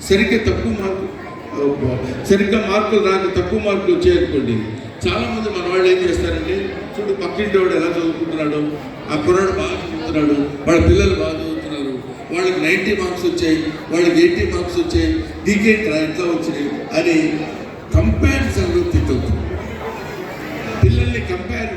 సరిగ్గా సరిగ్గా మార్కులు రాక తక్కువ మార్కులు వచ్చాయనుకోండి, చాలామంది మన వాళ్ళు ఏం చేస్తారంటే, చూడు పక్కింటి వాడు ఎలా చదువుకుంటున్నాడు, ఆ కుర్రాడు బాగా చదువుతున్నాడు, వాళ్ళ పిల్లలు బాగా చదువుతున్నారు, వాళ్ళకి 90 మార్క్స్ వచ్చాయి, వాళ్ళకి 80 మార్క్స్ వచ్చాయి, నీకేంట్రా ఎట్లా వచ్చినాయి అని కంపారిజన్లో తిట్టొద్దు. పిల్లల్ని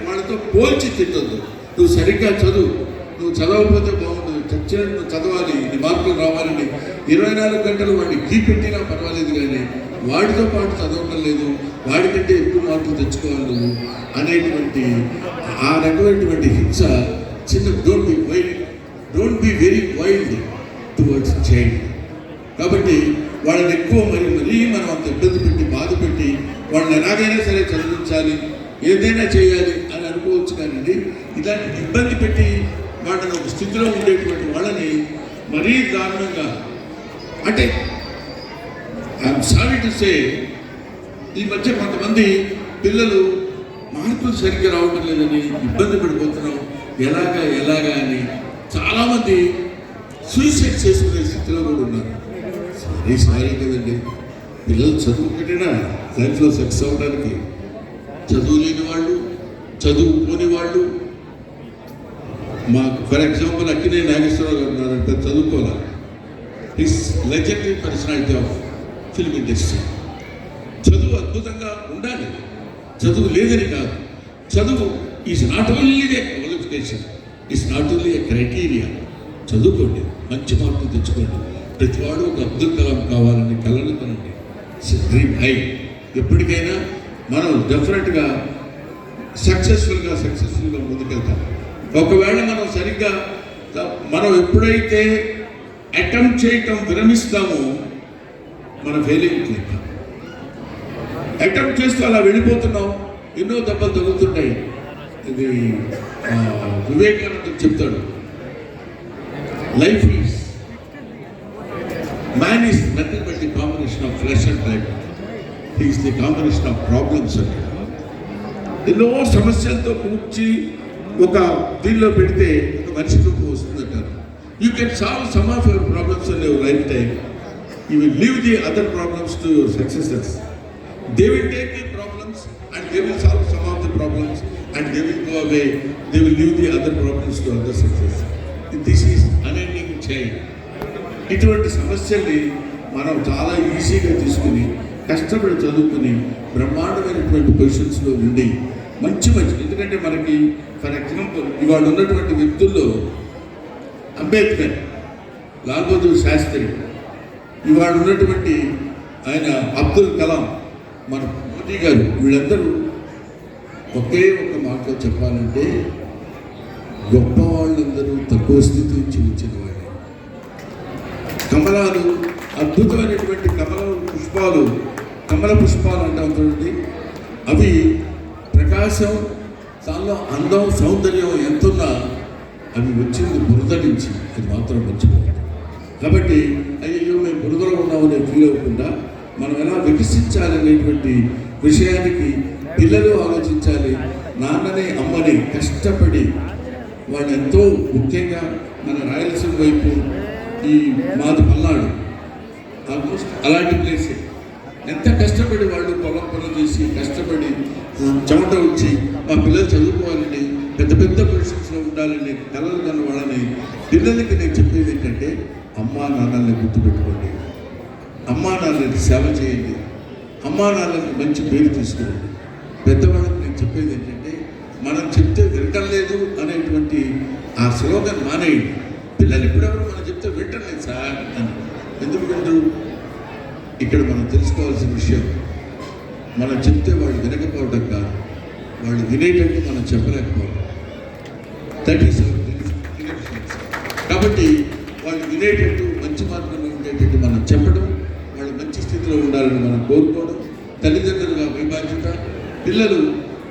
వాళ్ళతో పోల్చి తిట్టొద్దు. నువ్వు సరిగ్గా చదువు, నువ్వు చదవకపోతే బాగుంటుంది, చచ్చినట్టు చదవాలి, నీ మార్కులు రావాలని 24 గంటలు వాడిని గీ పెట్టినా పర్వాలేదు, కానీ వాడితో పాటు చదవటం లేదు, వాడికంటే ఎక్కువ మార్కులు తెచ్చుకోవాలి నువ్వు అనేటువంటి ఆ రకమైనటువంటి హింస చిన్న don't be very wild towards child. కాబట్టి వాళ్ళని ఎక్కువ మరీ మనం అంత ఇబ్బంది పెట్టి బాధ పెట్టి వాళ్ళని ఎలాగైనా సరే చదివించాలి, ఏదైనా చేయాలి అని అనుకోవచ్చు. కానీ ఇలాంటి ఇబ్బంది పెట్టి వాళ్ళని ఒక స్థితిలో ఉండేటువంటి వాళ్ళని మరీ దారుణంగా, అంటే ఐఎమ్ సారీ టు సే, ఈ మధ్య కొంతమంది పిల్లలు మార్కులు సరిగ్గా రావడం లేదని ఇబ్బంది పడిపోతున్నాం, ఎలాగా అని చాలామంది సూసైడ్ చేసుకునే స్థితిలో కూడా ఉన్నారు. సారీ కదండి, పిల్లలు చదువుకుంటేనా లైఫ్లో సక్సెస్ అవ్వడానికి. చదువు లేని వాళ్ళు, చదువుకోని వాళ్ళు, మాకు ఫర్ ఎగ్జాంపుల్ అక్కినే నాగేశ్వరరావు గారు ఉన్నారంటే చదువుకోవాలి. His legendary personality of film industry. చదువు అద్భుతంగా ఉండాలి, చదువు లేదని కాదు. చదువు is not only A qualification, is not only A criteria. చదువుకోండి, మంచి మార్కులు తెచ్చుకోండి. ప్రతివాడు ఒక అబ్దుల్ కలాం కావాలని కలలు కనండి. Dream high. ఎప్పటికైనా మనం డెఫినెట్గా సక్సెస్ఫుల్గా ముందుకెళ్తాం. ఒకవేళ మనం ఎప్పుడైతే అటెంప్ట్ చేయటం విరమిస్తామో మన ఫెయిలింగ్ లెక్క. అటెంప్ట్ చేస్తూ అలా వెళ్ళిపోతున్నాం, ఎన్నో దెబ్బలు తగులుతుంటాయి. ఇది వివేకానంద చెప్తాడు, life is man is nothing but the combination of flesh and blood. He is the combination of problems. అంటే ఎన్నో సమస్యలతో కూర్చి ఒక దీనిలో పెడితే ఒక మనిషి రూపం వస్తుందంటారు. You can solve some of your problems in your life time. You will leave the other problems to your successors. They will take the problems and they will solve some of the problems and they will go away. They will leave the other problems to other success. This is unending chain. ఇటువంటి సమస్యల్ని మనం చాలా ఈజీగా తీసుకుని కష్టపడి చదువుకుని బ్రహ్మాండమైనటువంటి పొజిషన్స్లో ఉండి మంచి ఎందుకంటే మనకి ఫర్ ఎగ్జాంపుల్ ఇవాళ ఉన్నటువంటి వ్యక్తుల్లో అంబేద్కర్, లాల్ బహదూర్ శాస్త్రి, ఇవాళ ఉన్నటువంటి ఆయన అబ్దుల్ కలాం, మన మోదీ గారు, వీళ్ళందరూ ఒకే ఒక మాటలో చెప్పాలంటే గొప్ప వాళ్ళందరూ తక్కువ స్థితి నుంచి వచ్చిన వాళ్ళు. కమలాలు, అద్భుతమైనటువంటి కమల పుష్పాలు అంటాం చూడండి, అవి ప్రకాశం, దానిలో అందం, సౌందర్యం ఎంతున్నా అవి వచ్చింది బురద నుంచి. అది మాత్రం మర్చిపోతుంది. కాబట్టి అయ్యో మేము బురదలో ఉన్నామని ఫీల్ అవ్వకుండా మనం ఎలా వికసించాలనేటువంటి విషయానికి పిల్లలు ఆలోచించాలి. నాన్నని అమ్మని కష్టపడి వాళ్ళు ఎంతో, ముఖ్యంగా మన రాయలసీమ వైపు ఈ మాది పల్నాడు ఆల్మోస్ట్ అలాంటి ప్లేసే. ఎంత కష్టపడి వాళ్ళు పొలం పనులు చేసి కష్టపడి చెమట వచ్చి మా పిల్లలు చదువుకోవాలని, పెద్ద పెద్ద పొజిషన్స్లో ఉండాలని కలలు కన్న వాళ్ళని పిల్లలకి నేను చెప్పేది ఏంటంటే, అమ్మా నాన్నల్ని గుర్తుపెట్టుకోండి, అమ్మా నాన్నలకి సేవ చేయండి, అమ్మా నాన్నలకి మంచి పేరు తీసుకురండి. పెద్దవాళ్ళకి నేను చెప్పేది ఏంటంటే, మనం చెప్తే వినటం లేదు అనేటువంటి ఆ స్లోగన్ మానేయండి. పిల్లలు ఇప్పుడెవరు మనం చెప్తే వినటం లేదు సార్ అని ఎందుకు వినరు? ఇక్కడ మనం తెలుసుకోవాల్సిన విషయం, మనం చెప్తే వాళ్ళు వినకపోవడం కాదు, వాళ్ళు వినేటట్టు మనం చెప్పలేకపోవడం. దట్ ఈస్ అవర్ కాబట్టి వాళ్ళు వినేటట్టు, మంచి మార్గంలో ఉండేటట్టు మనం చెప్పడం, వాళ్ళు మంచి స్థితిలో ఉండాలని మనం కోరుకోవడం తల్లిదండ్రులుగా మీ బాధ్యత. పిల్లలు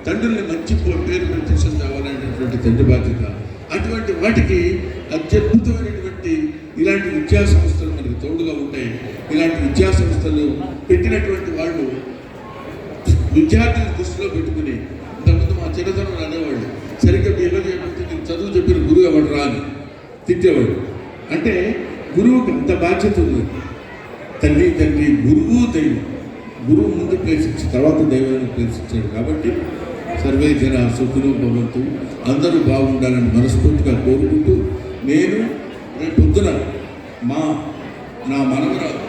తండ్రుల్ని మంచి పేరు ప్రతిష్టం కావాలనేటటువంటి తండ్రి బాధ్యత. అటువంటి వాటికి అత్యద్భుతమైనటువంటి ఇలాంటి విద్యా సంస్థలు మనకు తోడుగా ఉంటాయి. ఇలాంటి విద్యా సంస్థలు పెట్టినటువంటి వాళ్ళు విద్యార్థులను దృష్టిలో పెట్టుకుని, ఇంతకుముందు మా చిన్నతనం అనేవాళ్ళు, సరిగ్గా బిహేవ్ చేయకపోతే నేను చదువు చెప్పిన గురువు ఎవడు రాని తిట్టేవాడు. అంటే గురువుకి అంత బాధ్యత ఉంది. తల్లి తండ్రి గురువు దైవం. గురువు ముందు ప్లేస్ ఇచ్చి తర్వాత దైవానికి ప్లేస్ ఇచ్చాడు. కాబట్టి సర్వే జన సుఖినో భవంతు, అందరూ బాగుండాలని మనస్ఫూర్తిగా కోరుకుంటూ, నేను రేపు పొద్దున నా మనవరాలు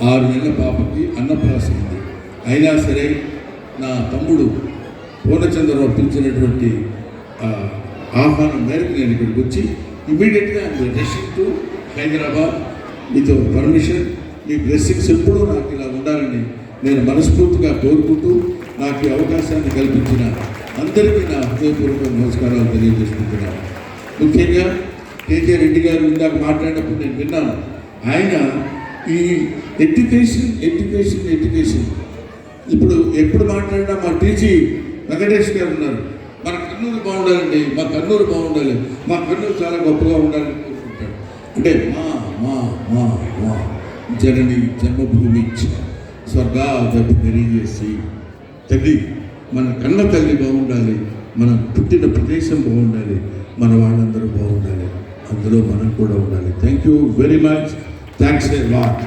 6 నెలల పాపకి అన్నప్రాసం ఉంది. అయినా సరే నా తమ్ముడు పూర్ణచంద్రరావు పిలిచినటువంటి ఆహ్వానం మేరకు నేను ఇక్కడికి వచ్చి ఇమీడియట్గా రషింగ్ టు హైదరాబాద్ మీతో పర్మిషన్. మీ బ్లెస్సింగ్స్ ఎప్పుడూ నాకు ఇలా ఉండాలని నేను మనస్ఫూర్తిగా కోరుకుంటూ, నాకు ఈ అవకాశాన్ని కల్పించిన అందరికీ నా హృదయపూర్వక నమస్కారాలు తెలియజేసుకుంటున్నాను. ముఖ్యంగా కేకే రెడ్డి గారు ఇందాక మాట్లాడినప్పుడు నేను విన్నాను. ఆయన ఈ ఎడ్యుకేషన్ ఇప్పుడు ఎప్పుడు మాట్లాడినా మా టీజీ వెంకటేష్ గారు ఉన్నారు. మన కర్నూలు బాగుండాలండి, మా కర్నూలు బాగుండాలి, మా కర్నూలు చాలా గొప్పగా ఉండాలని కోరుకుంటాడు. అంటే మా మా మా మా జనని జన్మభూమి స్వర్గాదపి తెలియజేసి తల్లి, మన కన్న తల్లి బాగుండాలి, మనం పుట్టిన ప్రదేశం బాగుండాలి, మన వాళ్ళందరూ బాగుండాలి, అందులో మనం కూడా ఉండాలి. Thank you very much. Thanks a lot.